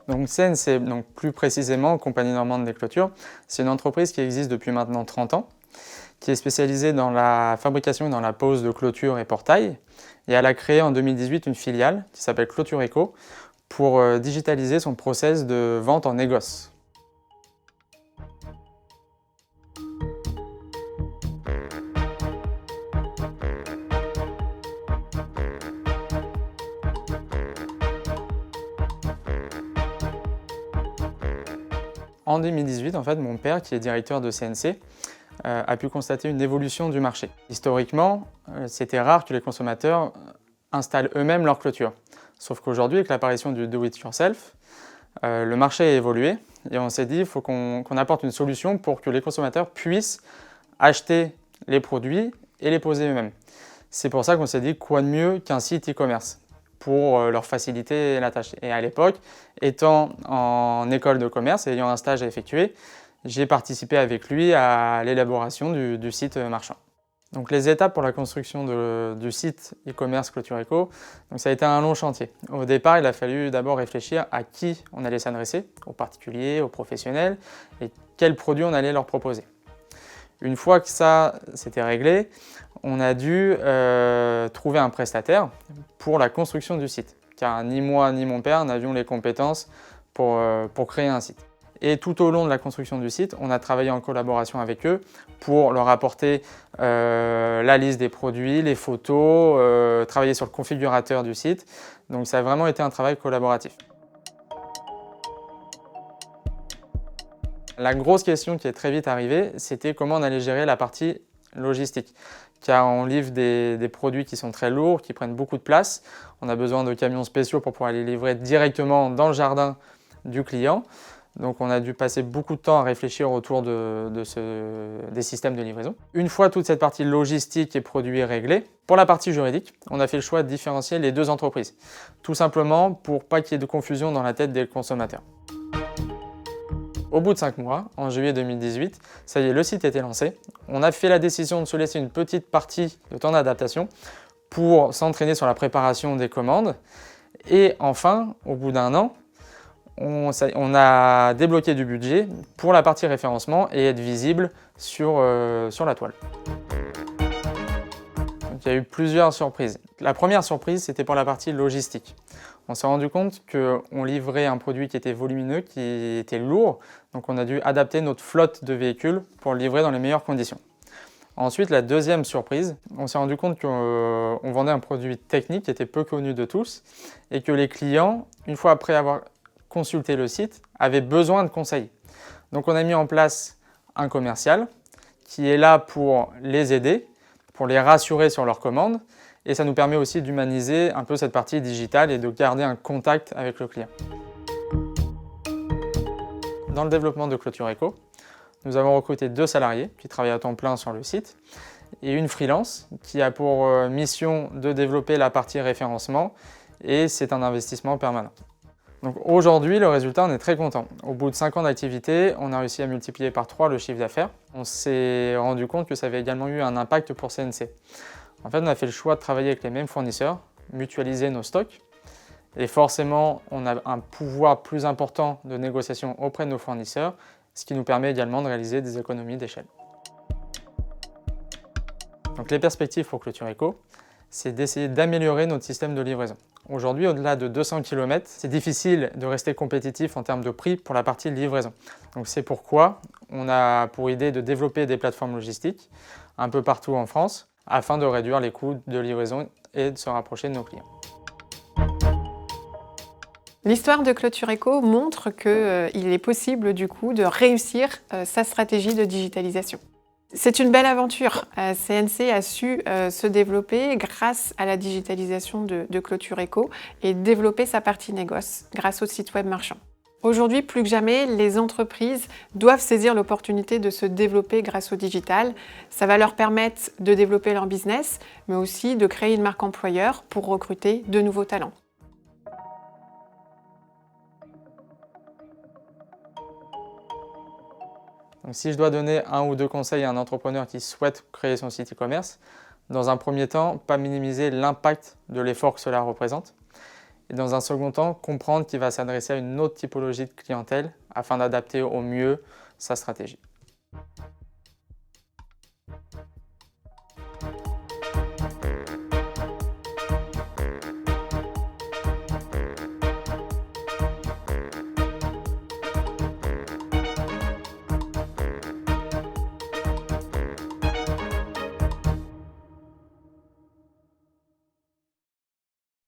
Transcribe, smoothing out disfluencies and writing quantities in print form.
Donc CNC, donc plus précisément Compagnie Normande des Clôtures, c'est une entreprise qui existe depuis maintenant 30 ans, qui est spécialisée dans la fabrication et dans la pose de clôtures et portails. Et elle a créé en 2018 une filiale qui s'appelle Clôture Eco pour digitaliser son process de vente en négoce. En 2018, en fait, mon père, qui est directeur de CNC, a pu constater une évolution du marché. Historiquement, c'était rare que les consommateurs installent eux-mêmes leur clôture. Sauf qu'aujourd'hui, avec l'apparition du do-it-yourself, le marché a évolué et on s'est dit qu'il faut qu'on apporte une solution pour que les consommateurs puissent acheter les produits et les poser eux-mêmes. C'est pour ça qu'on s'est dit quoi de mieux qu'un site e-commerce pour leur faciliter la tâche. Et à l'époque, étant en école de commerce et ayant un stage à effectuer, j'ai participé avec lui à l'élaboration du site marchand. Donc les étapes pour la construction du site e-commerce Clôture Eco, donc ça a été un long chantier. Au départ, il a fallu d'abord réfléchir à qui on allait s'adresser, aux particuliers, aux professionnels, et quels produits on allait leur proposer. Une fois que ça s'était réglé, on a dû trouver un prestataire pour la construction du site, car ni moi ni mon père n'avions les compétences pour créer un site. Et tout au long de la construction du site, on a travaillé en collaboration avec eux pour leur apporter la liste des produits, les photos, travailler sur le configurateur du site. Donc ça a vraiment été un travail collaboratif. La grosse question qui est très vite arrivée, c'était comment on allait gérer la partie logistique. Car on livre des produits qui sont très lourds, qui prennent beaucoup de place. On a besoin de camions spéciaux pour pouvoir les livrer directement dans le jardin du client. Donc on a dû passer beaucoup de temps à réfléchir autour des systèmes de livraison. Une fois toute cette partie logistique et produits réglée, pour la partie juridique, on a fait le choix de différencier les deux entreprises. Tout simplement pour pas qu'il y ait de confusion dans la tête des consommateurs. Au bout de 5 mois, en juillet 2018, ça y est, le site était lancé. On a fait la décision de se laisser une petite partie de temps d'adaptation pour s'entraîner sur la préparation des commandes. Et enfin, au bout d'1 an, on a débloqué du budget pour la partie référencement et être visible sur la toile. Donc, il y a eu plusieurs surprises. La première surprise, c'était pour la partie logistique. On s'est rendu compte qu'on livrait un produit qui était volumineux, qui était lourd, donc on a dû adapter notre flotte de véhicules pour le livrer dans les meilleures conditions. Ensuite, la deuxième surprise, on s'est rendu compte qu'on vendait un produit technique qui était peu connu de tous et que les clients, une fois après avoir consulté le site, avaient besoin de conseils. Donc on a mis en place un commercial qui est là pour les aider, pour les rassurer sur leurs commandes, et ça nous permet aussi d'humaniser un peu cette partie digitale et de garder un contact avec le client. Dans le développement de Clôture Eco, nous avons recruté 2 salariés qui travaillent à temps plein sur le site et une freelance qui a pour mission de développer la partie référencement et c'est un investissement permanent. Donc aujourd'hui, le résultat, on est très content. Au bout de 5 ans d'activité, on a réussi à multiplier par 3 le chiffre d'affaires. On s'est rendu compte que ça avait également eu un impact pour CNC. En fait, on a fait le choix de travailler avec les mêmes fournisseurs, mutualiser nos stocks. Et forcément, on a un pouvoir plus important de négociation auprès de nos fournisseurs, ce qui nous permet également de réaliser des économies d'échelle. Donc les perspectives pour Clôture Eco, c'est d'essayer d'améliorer notre système de livraison. Aujourd'hui, au-delà de 200 km, c'est difficile de rester compétitif en termes de prix pour la partie livraison. Donc c'est pourquoi on a pour idée de développer des plateformes logistiques un peu partout en France afin de réduire les coûts de livraison et de se rapprocher de nos clients. L'histoire de Clôture Eco montre qu'il est possible du coup de réussir sa stratégie de digitalisation. C'est une belle aventure. CNC a su se développer grâce à la digitalisation de Clôture Eco et développer sa partie négoce grâce au site web marchand. Aujourd'hui, plus que jamais, les entreprises doivent saisir l'opportunité de se développer grâce au digital. Ça va leur permettre de développer leur business, mais aussi de créer une marque employeur pour recruter de nouveaux talents. Donc, si je dois donner 1 ou 2 conseils à un entrepreneur qui souhaite créer son site e-commerce, dans un premier temps, pas minimiser l'impact de l'effort que cela représente. Et dans un second temps, comprendre qu'il va s'adresser à une autre typologie de clientèle afin d'adapter au mieux sa stratégie.